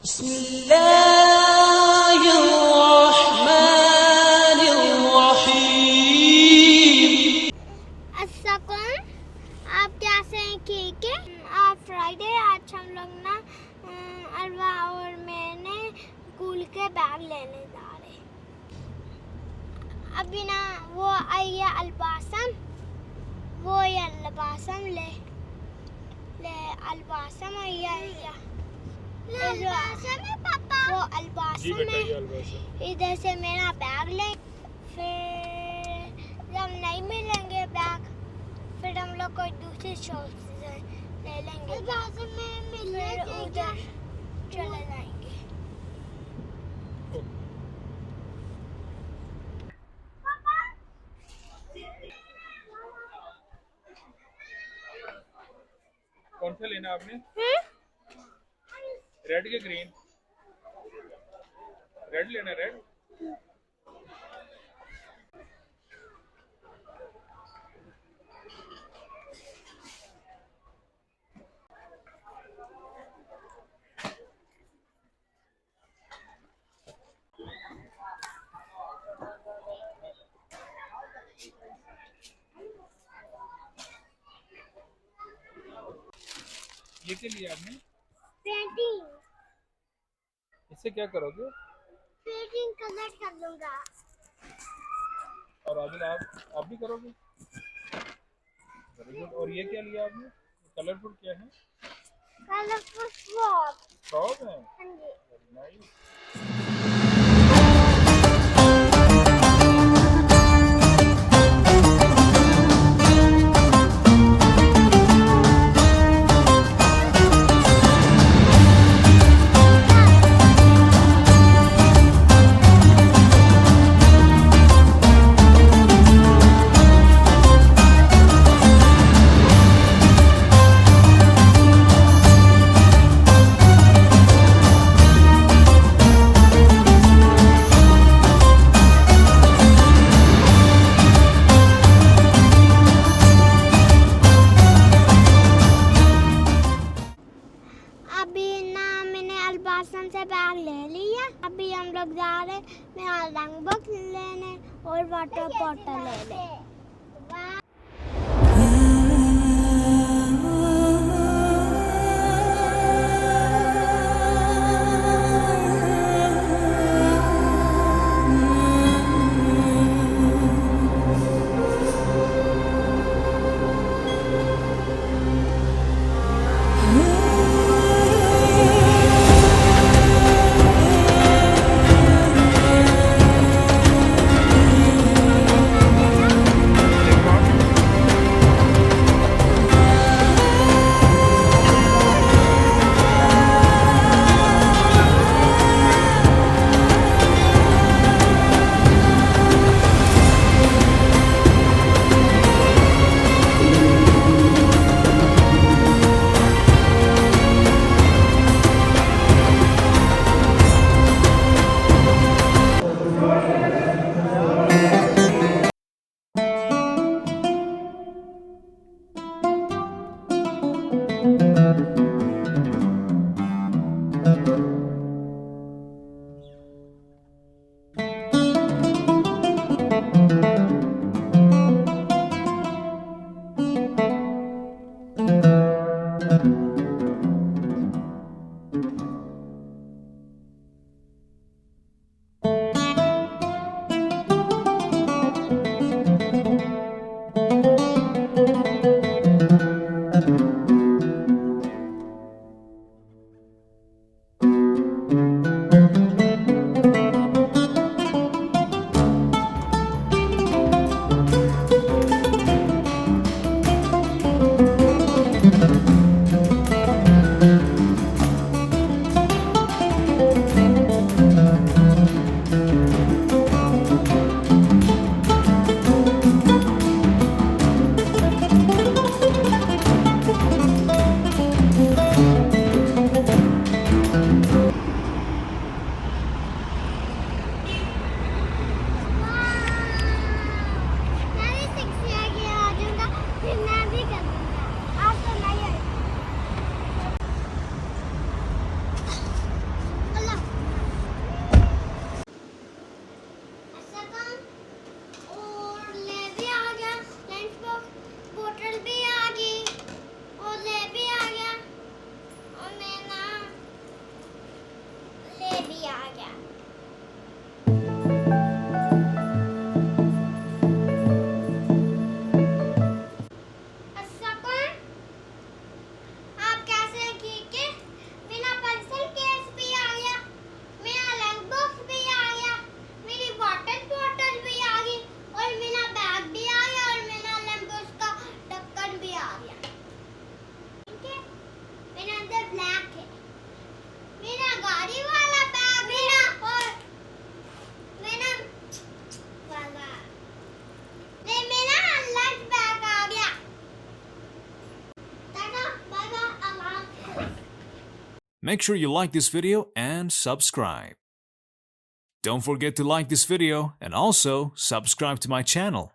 बिस्मिल्लाहिर्रहमानिर्रहीम। अस्सलाम, आप कैसे हैं? ठीक है। आज फ्राइडे, आज हम लोग ना अरवा और मैंने स्कूल के बैग लेने जा रहे हैं। अभी ना वो आई है अलबासम, वो ये अलबासम ले अलबासम आई है पापा, वो अलबासम है। इधर से मेरा बैग ले, फिर जब नहीं मिलेंगे बैग फिर हम लोग कोई दूसरी शॉप से ले लेंगे, फिर उधर चले जाएंगे। कौन सा लेना आपने? रेड के ग्रीन? रेड लेना, रेड। ये क्या लिया आपने? पेंटिंग। इससे क्या करोगे? पेंटिंग कलर कर दूंगा। और आदिल आप भी करोगे? Very good. और ये क्या लिया आपने? कलरफुल क्या है? Colourful frock. फ्रॉक है? हाँ जी। Very nice. अभी ना मैंने अलबासन से बैग ले लिया। अभी हम लोग जा रहे हैं मेरा रंग बॉक्स लेने और वाटर बॉटल लेने। भी आ गया। आप कैसे हैं? ठीक है? मेरा पेंसिल केस भी आ गया, मेरा लंच बॉक्स भी आ गया, मेरी वाटर बॉटल भी आ गई और मेरा बैग भी आ गया और मेरा लंच बॉक्स का ढक्कन भी आ गया। ठीक है? मेरे अंदर ब्लैक है, मेरा गाड़ी वाला बैग मेरा और मेरा वाला नहीं, मेरा लंच बैग आ गया। टाटा बाय बाय, अल्लाह हाफ़िज़। Make sure you like this video and subscribe. Don't forget to like this video and also subscribe to my channel.